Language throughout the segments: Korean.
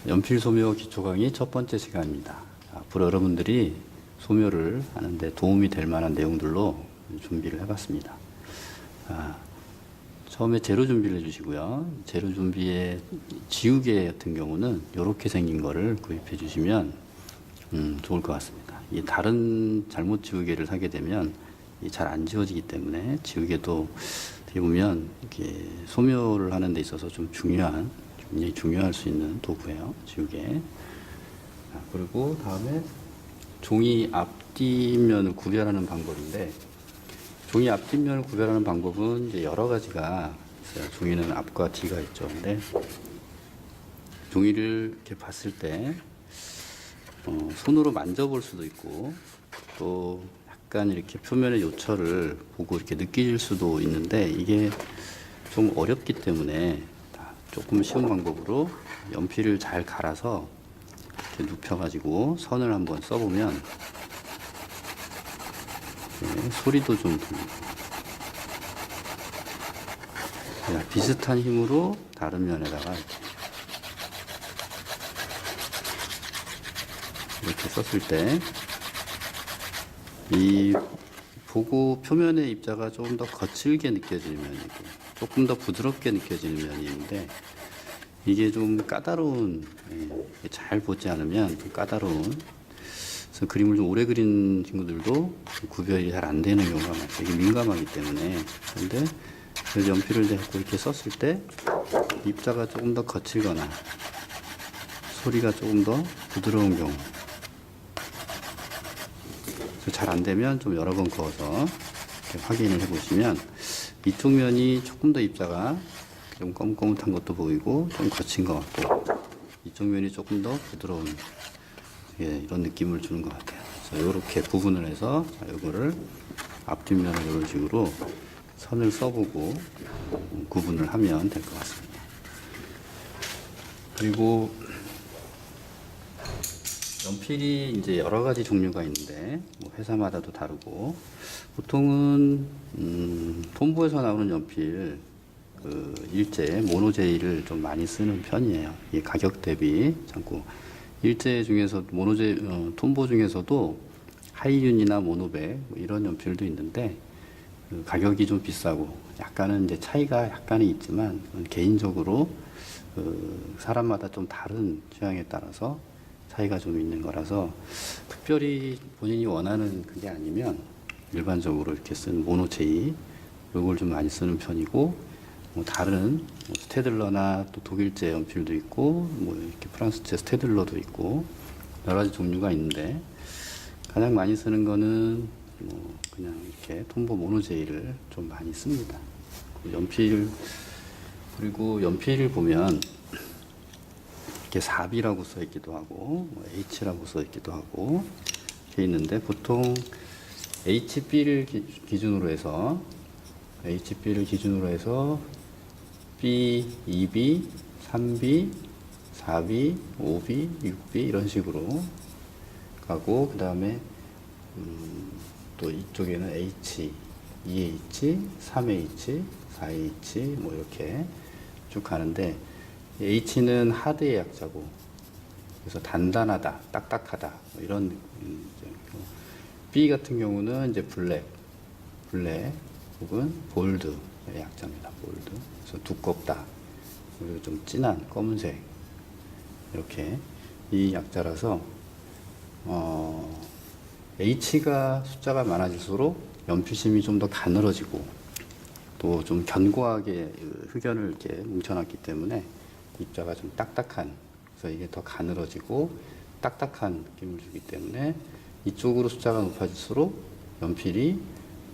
연필 소묘 기초 강의 첫 번째 시간입니다. 앞으로 여러분들이 소묘를 하는데 도움이 될 만한 내용들로 준비를 해봤습니다. 처음에 재료 준비를 해주시고요. 재료 준비에 지우개 같은 경우는 이렇게 생긴 거를 구입해 주시면 좋을 것 같습니다. 이 다른 잘못 지우개를 사게 되면 잘 안 지워지기 때문에 지우개도 어떻게 보면 이렇게 소묘를 하는 데 있어서 좀 굉장히 중요할 수 있는 도구예요. 지우개. 그리고 다음에 종이 앞뒷면을 구별하는 방법인데, 종이 앞뒷면을 구별하는 방법은 이제 여러 가지가 있어요. 종이는 앞과 뒤가 있죠. 근데 종이를 이렇게 봤을 때 손으로 만져볼 수도 있고, 또 약간 이렇게 표면의 요철을 보고 이렇게 느낄 수도 있는데, 이게 좀 어렵기 때문에 조금 쉬운 방법으로 연필을 잘 갈아서 이렇게 눕혀가지고 선을 한번 써보면 소리도 좀 들리고, 비슷한 힘으로 다른 면에다가 이렇게 썼을 때 이 보고 표면의 입자가 조금 더 거칠게 느껴지는 면이고 조금 더 부드럽게 느껴지는 면이 있는데, 이게 좀 까다로운, 잘 보지 않으면 좀 까다로운, 그래서 그림을 좀 오래 그린 친구들도 구별이 잘 안 되는 경우가 많아요. 이게 민감하기 때문에. 그런데 연필을 잡고 이렇게 썼을 때 입자가 조금 더 거칠거나 소리가 조금 더 부드러운 경우, 잘 안 되면 좀 여러 번 그어서 이렇게 확인을 해 보시면 이쪽 면이 조금 더 입자가 좀 거뭇거뭇한 것도 보이고 좀 거친 것 같고, 이쪽 면이 조금 더 부드러운, 이런 느낌을 주는 것 같아요. 그래서 이렇게 부분을 해서 이거를 앞뒷면을 이런 식으로 선을 써보고 구분을 하면 될 것 같습니다. 그리고 연필이 이제 여러 가지 종류가 있는데, 뭐 회사마다도 다르고, 보통은 톰보에서 나오는 연필 일제 모노제이를 좀 많이 쓰는 편이에요. 이 가격 대비 참고, 일제 중에서 톰보 중에서도 하이윤이나 모노백 뭐 이런 연필도 있는데, 가격이 좀 비싸고 약간은 이제 차이가 약간은 있지만, 개인적으로 사람마다 좀 다른 취향에 따라서 차이가 좀 있는 거라서, 특별히 본인이 원하는 그게 아니면 일반적으로 이렇게 쓴 모노제이 이걸 좀 많이 쓰는 편이고, 뭐 다른 뭐 스테들러나 또 독일제 연필도 있고, 뭐 이렇게 프랑스제 스테들러도 있고 여러 가지 종류가 있는데, 가장 많이 쓰는 거는 뭐 그냥 이렇게 톰보 모노제이를 좀 많이 씁니다. 그리고 연필을 보면 이렇게 4B라고 써 있기도 하고, 뭐 H라고 써 있기도 하고 이렇게 있는데, 보통 HB를 기준으로 해서 B, 2B, 3B, 4B, 5B, 6B 이런 식으로 가고, 그 다음에 또 이쪽에는 H, 2H, 3H, 4H 뭐 이렇게 쭉 가는데, H는 하드의 약자고, 그래서 단단하다, 딱딱하다 뭐 이런 느낌이죠. B 같은 경우는 이제 블랙 혹은 볼드의 약자입니다. 볼드. 그래서 두껍다, 그리고 좀 진한 검은색, 이렇게 이 약자라서 H가 숫자가 많아질수록 연필심이 좀 더 가늘어지고, 또 좀 견고하게 흑연을 이렇게 뭉쳐놨기 때문에 입자가 좀 딱딱한, 그래서 이게 더 가늘어지고 딱딱한 느낌을 주기 때문에 이쪽으로 숫자가 높아질수록 연필이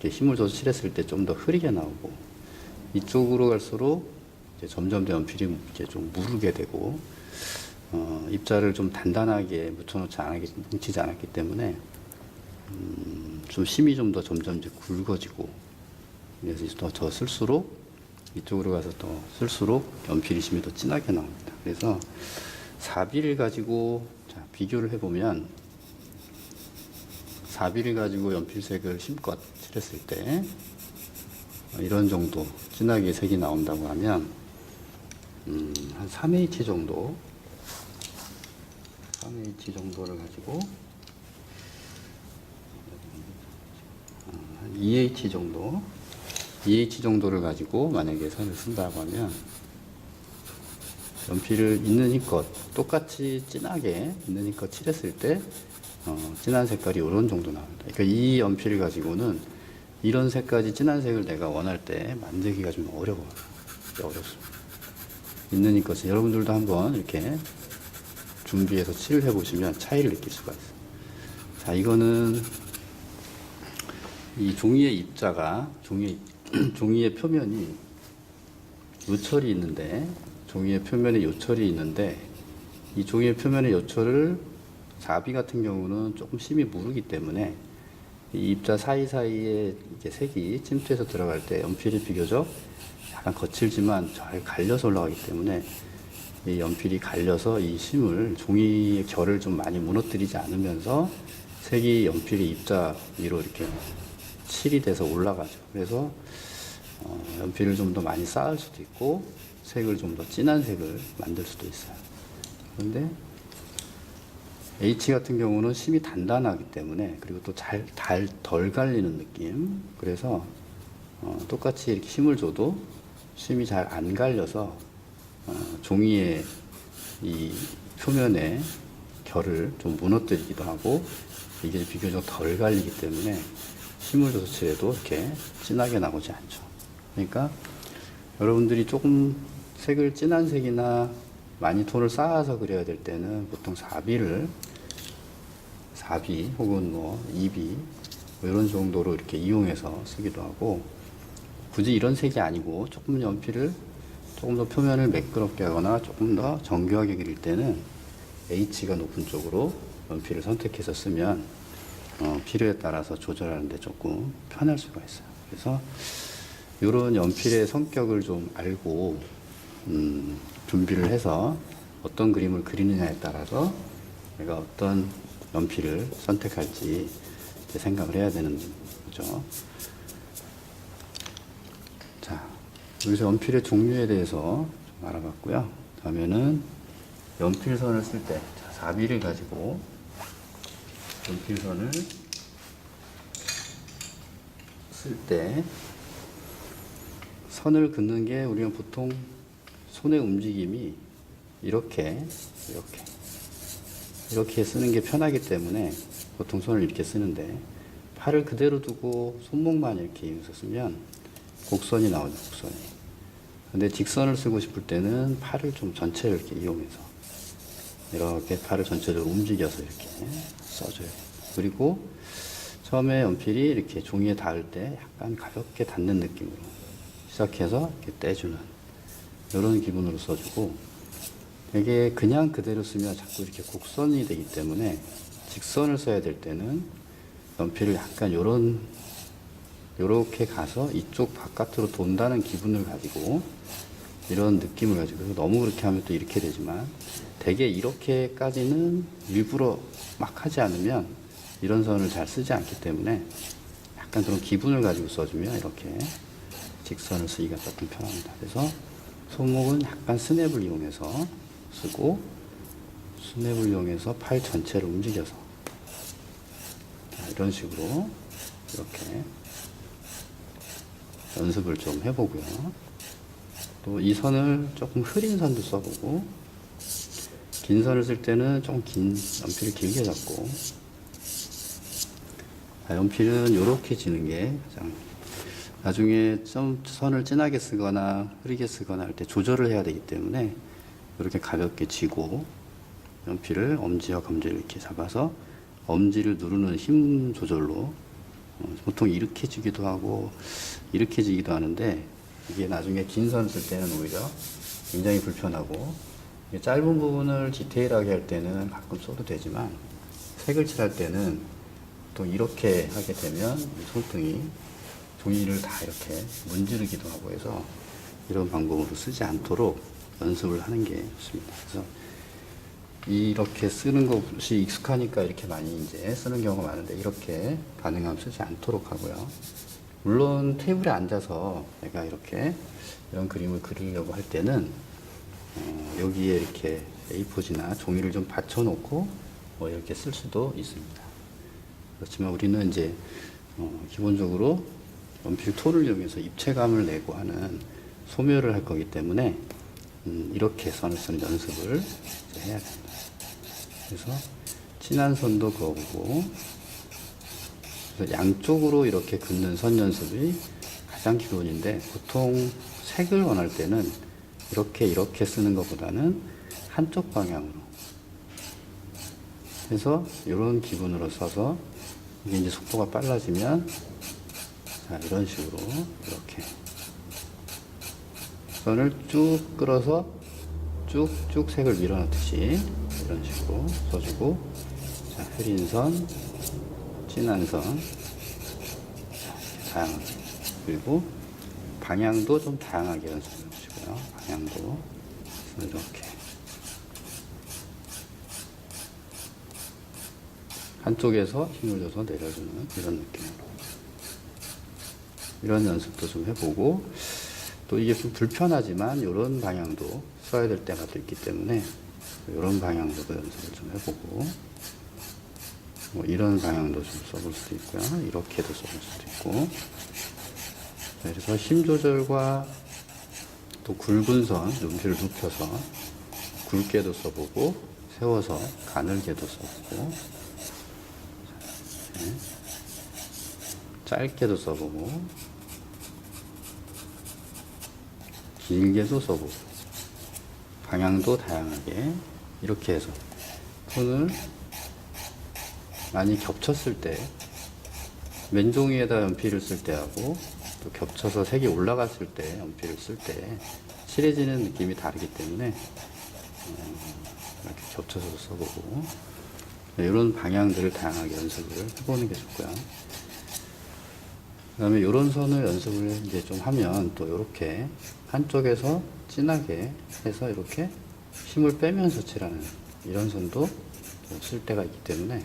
이렇게 힘을 줘서 칠했을 때 좀 더 흐리게 나오고, 이쪽으로 갈수록 이제 점점 더 연필이 이제 좀 무르게 되고, 입자를 좀 단단하게 뭉치지 않았기 때문에 좀 심이 좀 더 점점 이제 굵어지고, 그래서 더 쓸수록 이쪽으로 가서 더 쓸수록 연필이 심이 더 진하게 나옵니다. 그래서 4B를 가지고 비교를 해보면, 4B를 가지고 연필색을 심껏 칠했을 때 이런 정도 진하게 색이 나온다고 하면 한 3H 정도 3H 정도를 가지고 한 2H 정도 2H 정도를 가지고 만약에 선을 쓴다고 하면 연필을 있는 힘껏 똑같이 진하게 있는 힘껏 칠했을 때 진한 색깔이 이런 정도 나옵니다. 그러니까 이 연필을 가지고는 이런 색까지 진한 색을 내가 원할 때 만들기가 좀 어렵습니다. 있는 힘껏 여러분들도 한번 이렇게 준비해서 칠을 해보시면 차이를 느낄 수가 있어요. 자, 이거는 이 종이의 입자가 종이의 표면이 요철이 있는데 종이의 표면에 요철이 있는데 이 종이의 표면의 요철을 자비 같은 경우는 조금 심히 무르기 때문에 이 입자 사이사이에 이렇게 색이 침투해서 들어갈 때 연필이 비교적 약간 거칠지만 잘 갈려서 올라가기 때문에 이 연필이 갈려서 이 심을 종이의 결을 좀 많이 무너뜨리지 않으면서 색이 연필의 입자 위로 이렇게 칠이 돼서 올라가죠. 그래서 연필을 좀 더 많이 쌓을 수도 있고 색을 좀 더 진한 색을 만들 수도 있어요. 그런데 H 같은 경우는 심이 단단하기 때문에 그리고 또 덜 갈리는 느낌. 그래서 똑같이 이렇게 심을 줘도 심이 잘 안 갈려서 종이의 이 표면에 결을 좀 무너뜨리기도 하고 이게 비교적 덜 갈리기 때문에 힘을 줘서 칠해도 이렇게 진하게 나오지 않죠. 그러니까 여러분들이 조금 색을 진한 색이나 많이 톤을 쌓아서 그려야 될 때는 보통 4B 혹은 뭐 2B 뭐 이런 정도로 이렇게 이용해서 쓰기도 하고 굳이 이런 색이 아니고 조금 연필을 조금 더 표면을 매끄럽게 하거나 조금 더 정교하게 그릴 때는 H가 높은 쪽으로 연필을 선택해서 쓰면 필요에 따라서 조절하는데 조금 편할 수가 있어요. 그래서 이런 연필의 성격을 좀 알고 준비를 해서 어떤 그림을 그리느냐에 따라서 내가 어떤 연필을 선택할지 생각을 해야 되는 거죠. 자, 여기서 연필의 종류에 대해서 좀 알아봤고요. 다음에는 연필선을 쓸 때 4B를 가지고 연필선을 쓸 때 선을 긋는 게 우리가 보통 손의 움직임이 이렇게 쓰는 게 편하기 때문에 보통 손을 이렇게 쓰는데 팔을 그대로 두고 손목만 이렇게 이용해서 쓰면 곡선이 나오죠, 곡선이. 근데 직선을 쓰고 싶을 때는 팔을 좀 전체를 이렇게 이용해서 이렇게 팔을 전체적으로 움직여서 이렇게 써줘요. 그리고 처음에 연필이 이렇게 종이에 닿을 때 약간 가볍게 닿는 느낌으로 시작해서 이렇게 떼주는 이런 기분으로 써주고 되게 그냥 그대로 쓰면 자꾸 이렇게 곡선이 되기 때문에 직선을 써야 될 때는 연필을 약간 요렇게 가서 이쪽 바깥으로 돈다는 기분을 가지고 이런 느낌을 가지고 너무 그렇게 하면 또 이렇게 되지만 되게 이렇게까지는 일부러 막 하지 않으면 이런 선을 잘 쓰지 않기 때문에 약간 그런 기분을 가지고 써주면 이렇게 직선을 쓰기가 조금 편합니다. 그래서 손목은 약간 스냅을 이용해서 쓰고 스냅을 이용해서 팔 전체를 움직여서 이런 식으로 이렇게 연습을 좀 해보고요. 또 이 선을 조금 흐린 선도 써보고 긴 선을 쓸 때는 좀 긴 연필을 길게 잡고 연필은 이렇게 지는 게 가장 나중에 좀 선을 진하게 쓰거나 흐리게 쓰거나 할 때 조절을 해야 되기 때문에 이렇게 가볍게 쥐고 연필을 엄지와 검지를 이렇게 잡아서 엄지를 누르는 힘 조절로 보통 이렇게 쥐기도 하고 이렇게 쥐기도 하는데 이게 나중에 긴 선 쓸 때는 오히려 굉장히 불편하고 짧은 부분을 디테일하게 할 때는 가끔 써도 되지만 색을 칠할 때는 또 이렇게 하게 되면 손등이 종이를 다 이렇게 문지르기도 하고 해서 이런 방법으로 쓰지 않도록 연습을 하는 게 좋습니다. 그래서 이렇게 쓰는 것이 익숙하니까 이렇게 많이 이제 쓰는 경우가 많은데 이렇게 가능하면 쓰지 않도록 하고요. 물론 테이블에 앉아서 내가 이렇게 이런 그림을 그리려고 할 때는 여기에 이렇게 A4지나 종이를 좀 받쳐놓고 뭐 이렇게 쓸 수도 있습니다. 그렇지만 우리는 이제 기본적으로 연필 톤을 이용해서 입체감을 내고 하는 소묘를 할 거기 때문에 이렇게 선을 쓰는 연습을 이제 해야 됩니다. 그래서 진한 선도 그어보고, 그래서 양쪽으로 이렇게 긋는 선 연습이 가장 기본인데, 보통 색을 원할 때는 이렇게 쓰는 것보다는 한쪽 방향으로 해서 이런 기분으로 써서, 이게 이제 속도가 빨라지면 자, 이런 식으로 이렇게 선을 쭉 끌어서 쭉쭉 색을 밀어넣듯이 이런 식으로 써주고, 자, 흐린 선, 진한 선, 자, 다양하게, 그리고 방향도 좀 다양하게 연습해 보시고요. 방향도 이렇게 한쪽에서 힘을 줘서 내려주는 이런 느낌으로, 이런 연습도 좀 해보고, 또 이게 좀 불편하지만 이런 방향도 써야 될 때가 또 있기 때문에 이런 방향도도 연습을 좀 해보고, 뭐 이런 방향도 좀 써볼 수도 있고요. 이렇게도 써볼 수도 있고. 그래서 힘 조절과 또 굵은 선, 연필을 눕혀서 굵게도 써보고, 세워서 가늘게도 써보고, 네. 짧게도 써보고, 길게도 써보고, 방향도 다양하게 이렇게 해서 손을 많이 겹쳤을 때, 맨종이에다 연필을 쓸 때하고 또 겹쳐서 색이 올라갔을 때 연필을 쓸 때 칠해지는 느낌이 다르기 때문에 이렇게 겹쳐서 써보고, 이런 방향들을 다양하게 연습을 해보는 게 좋고요. 그 다음에 이런 선을 연습을 이제 좀 하면 또 이렇게 한쪽에서 진하게 해서 이렇게 힘을 빼면서 칠하는 이런 선도 쓸 때가 있기 때문에,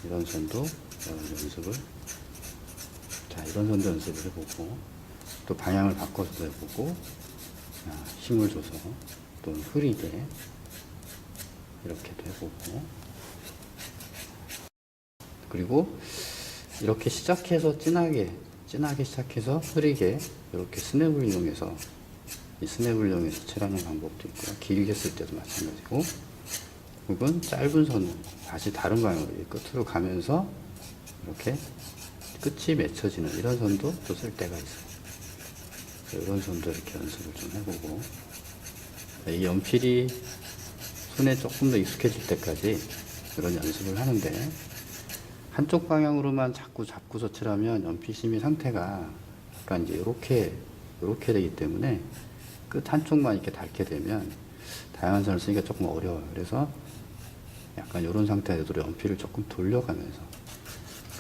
이런 선도 연습을, 자, 이런 선도 연습을 해보고, 또 방향을 바꿔서도 해보고, 자, 힘을 줘서 또 흐리게 이렇게도 해보고, 그리고 이렇게 시작해서 진하게 시작해서 흐리게 이렇게 스냅을 이용해서, 이 스냅을 이용해서 칠하는 방법도 있고요. 길게 쓸 때도 마찬가지고, 혹은 짧은 선을 다시 다른 방향으로 끝으로 가면서 이렇게 끝이 맺혀지는 이런 선도 또 쓸 때가 있어요. 이런 선도 이렇게 연습을 좀 해보고, 이 연필이 손에 조금 더 익숙해질 때까지 이런 연습을 하는데, 한쪽 방향으로만 자꾸 잡고서 칠하면 연필심의 상태가 약간 이제 이렇게 되기 때문에 끝 한쪽만 이렇게 닳게 되면 다양한 선을 쓰기가 조금 어려워요. 그래서 약간 이런 상태에도 연필을 조금 돌려가면서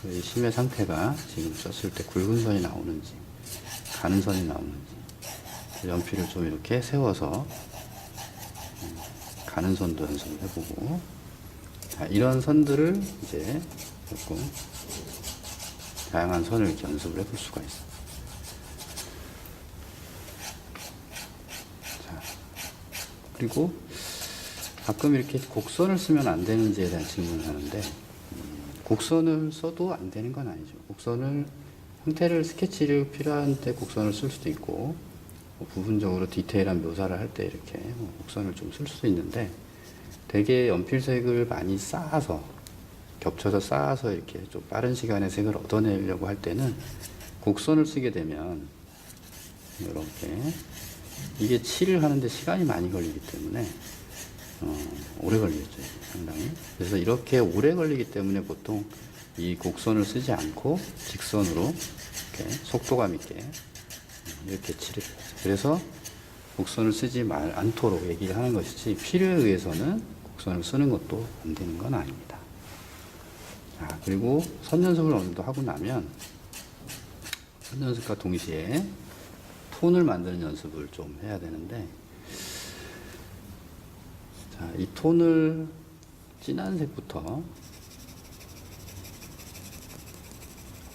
이 심의 상태가 지금 썼을 때 굵은 선이 나오는지 가는 선이 나오는지, 연필을 좀 이렇게 세워서 가는 선도 연습을 해보고, 자, 이런 선들을 이제 조금 다양한 선을 이렇게 연습을 해볼 수가 있어요. 자, 그리고 가끔 이렇게 곡선을 쓰면 안 되는지에 대한 질문을 하는데, 곡선을 써도 안 되는 건 아니죠. 곡선을, 형태를 스케치를 필요한 때 곡선을 쓸 수도 있고, 뭐 부분적으로 디테일한 묘사를 할 때 이렇게 뭐 곡선을 좀 쓸 수도 있는데, 되게 연필색을 많이 쌓아서 겹쳐서 쌓아서 이렇게 좀 빠른 시간에 색을 얻어내려고 할 때는 곡선을 쓰게 되면 이렇게 이게 칠을 하는데 시간이 많이 걸리기 때문에 오래 걸리겠죠, 상당히. 그래서 이렇게 오래 걸리기 때문에 보통 이 곡선을 쓰지 않고 직선으로 이렇게 속도감 있게 이렇게 칠을 해요. 그래서 곡선을 쓰지 않도록 얘기를 하는 것이지, 필요에 의해서는 곡선을 쓰는 것도 안 되는 건 아닙니다. 자, 그리고 선 연습을 어느 정도 하고 나면 선 연습과 동시에 톤을 만드는 연습을 좀 해야 되는데, 자, 이 톤을 진한 색부터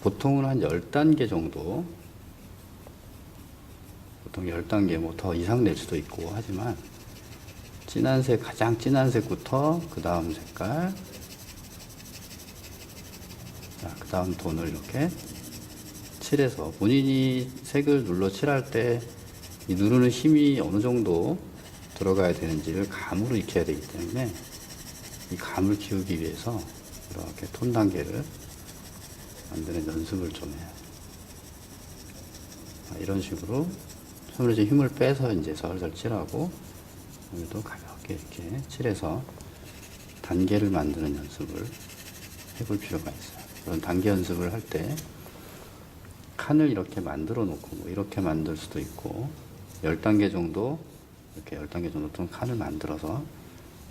보통은 한 10단계 정도, 보통 10단계 뭐 더 이상 낼 수도 있고 하지만, 진한 색, 가장 진한 색부터 그 다음 색깔, 다음 톤을 이렇게 칠해서 본인이 색을 눌러 칠할 때 이 누르는 힘이 어느 정도 들어가야 되는지를 감으로 익혀야 되기 때문에 이 감을 키우기 위해서 이렇게 톤 단계를 만드는 연습을 좀 해요. 이런 식으로 손으로 이제 힘을 빼서 이제 살살 칠하고 여기도 가볍게 이렇게 칠해서 단계를 만드는 연습을 해볼 필요가 있어요. 그런 단계 연습을 할 때 칸을 이렇게 만들어 놓고 뭐 이렇게 만들 수도 있고 10단계 정도 이렇게 10단계 정도 톤 칸을 만들어서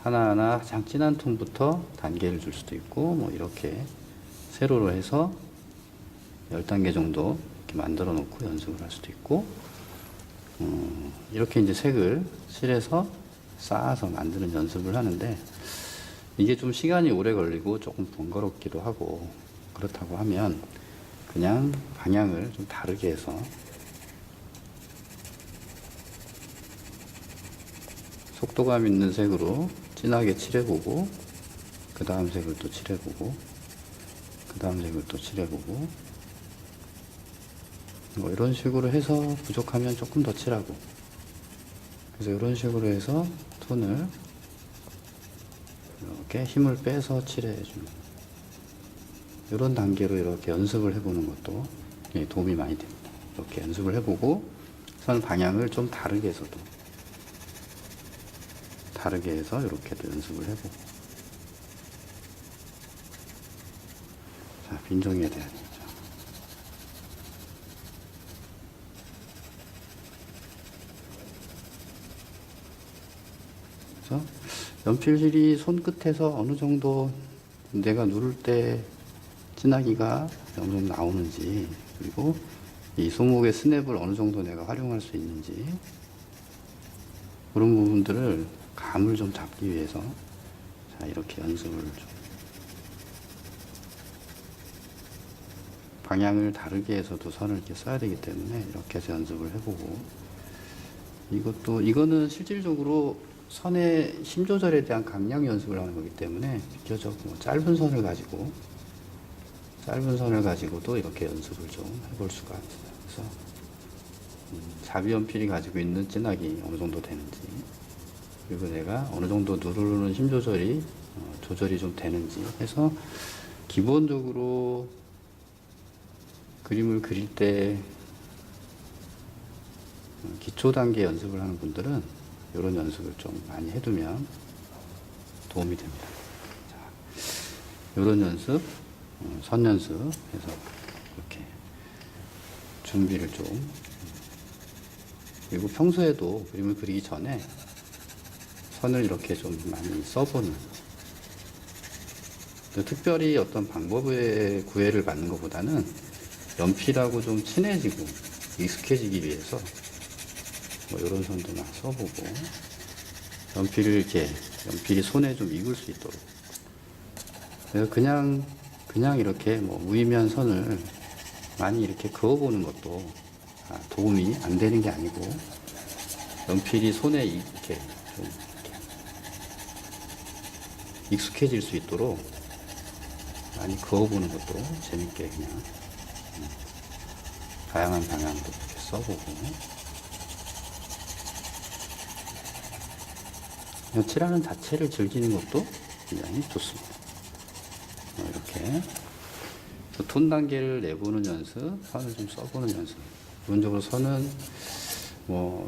하나하나 가장 진한 톤부터 단계를 줄 수도 있고 뭐 이렇게 세로로 해서 10단계 정도 이렇게 만들어 놓고 연습을 할 수도 있고 이렇게 이제 색을 칠해서 쌓아서 만드는 연습을 하는데 이게 좀 시간이 오래 걸리고 조금 번거롭기도 하고 그렇다고 하면 그냥 방향을 좀 다르게 해서 속도감 있는 색으로 진하게 칠해보고 그 다음 색을 또 칠해보고 그 다음 색을 또 칠해보고 뭐 이런 식으로 해서 부족하면 조금 더 칠하고 그래서 이런 식으로 해서 톤을 이렇게 힘을 빼서 칠해주는 이런 단계로 이렇게 연습을 해보는 것도 도움이 많이 됩니다. 이렇게 연습을 해보고 선 방향을 좀 다르게 해서도 다르게 해서 이렇게도 연습을 해보고 자 빈종해야 되겠죠. 그래서 연필실이 손끝에서 어느 정도 내가 누를 때 진하기가 어느 정도 나오는지 그리고 이 손목의 스냅을 어느 정도 내가 활용할 수 있는지 그런 부분들을 감을 좀 잡기 위해서 자 이렇게 연습을 좀 방향을 다르게 해서도 선을 이렇게 써야 되기 때문에 이렇게 해서 연습을 해보고 이거는 실질적으로 선의 힘 조절에 대한 강약 연습을 하는 거기 때문에 비교적 짧은 선을 가지고도 이렇게 연습을 좀 해볼 수가 있어요. 그래서 자비 연필이 가지고 있는 진하기 어느 정도 되는지 그리고 내가 어느 정도 누르는 힘 조절이 좀 되는지 해서 기본적으로 그림을 그릴 때 기초 단계 연습을 하는 분들은 이런 연습을 좀 많이 해두면 도움이 됩니다. 자, 이런 연습, 선 연습해서 이렇게 준비를 좀 그리고 평소에도 그림을 그리기 전에 선을 이렇게 좀 많이 써보는 특별히 어떤 방법의 구애를 받는 것보다는 연필하고 좀 친해지고 익숙해지기 위해서 뭐 이런 선도 막 써보고 연필이 손에 좀 익을 수 있도록 그래서 그냥 이렇게 뭐 무의미한 선을 많이 이렇게 그어보는 것도 도움이 안 되는 게 아니고 연필이 손에 이렇게 좀 익숙해질 수 있도록 많이 그어보는 것도 재밌게 그냥 다양한 방향도 이렇게 써보고 그냥 칠하는 자체를 즐기는 것도 굉장히 좋습니다. 이렇게 톤 단계를 내보는 연습, 선을 좀 써보는 연습. 기본적으로 선은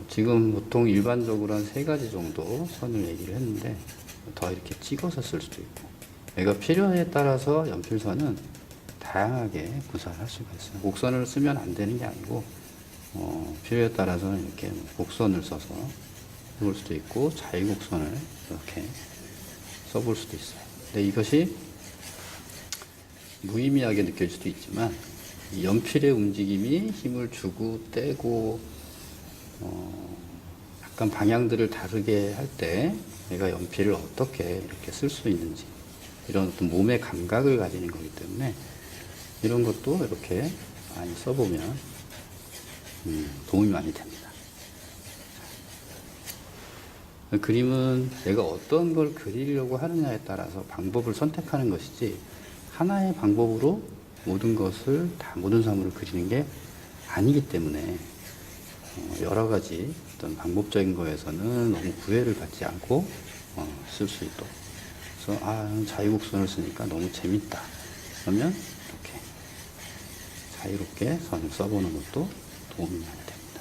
지금 보통 일반적으로 한 3가지 정도 선을 얘기를 했는데 더 이렇게 찍어서 쓸 수도 있고 내가 필요에 따라서 연필선은 다양하게 구사를 할 수가 있어요. 곡선을 쓰면 안 되는 게 아니고 필요에 따라서는 이렇게 곡선을 써서 해볼 수도 있고 자유곡선을 이렇게 써볼 수도 있어요. 근데 이것이 무의미하게 느껴질 수도 있지만 이 연필의 움직임이 힘을 주고 떼고 약간 방향들을 다르게 할 때 내가 연필을 어떻게 이렇게 쓸 수 있는지 이런 어떤 몸의 감각을 가지는 거기 때문에 이런 것도 이렇게 많이 써보면 도움이 많이 됩니다. 그림은 내가 어떤 걸 그리려고 하느냐에 따라서 방법을 선택하는 것이지 하나의 방법으로 모든 것을 다 모든 사물을 그리는 게 아니기 때문에 여러 가지 어떤 방법적인 거에서는 너무 구애를 받지 않고 쓸 수 있도록. 그래서 자유곡선을 쓰니까 너무 재밌다. 그러면 이렇게 자유롭게 선을 써보는 것도 도움이 많이 됩니다.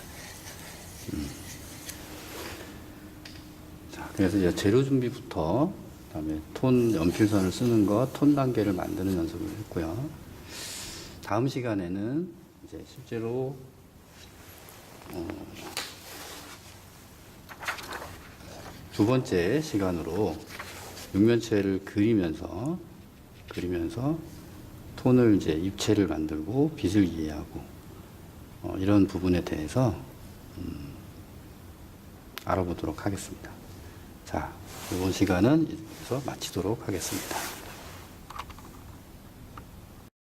자, 그래서 이제 재료 준비부터 그다음에 톤 연필선을 쓰는 것, 톤 단계를 만드는 연습을 했고요. 다음 시간에는 이제 실제로 두 번째 시간으로 육면체를 그리면서 톤을 이제 입체를 만들고 빛을 이해하고 이런 부분에 대해서 알아보도록 하겠습니다. 자, 이번 시간은 여기서 마치도록 하겠습니다.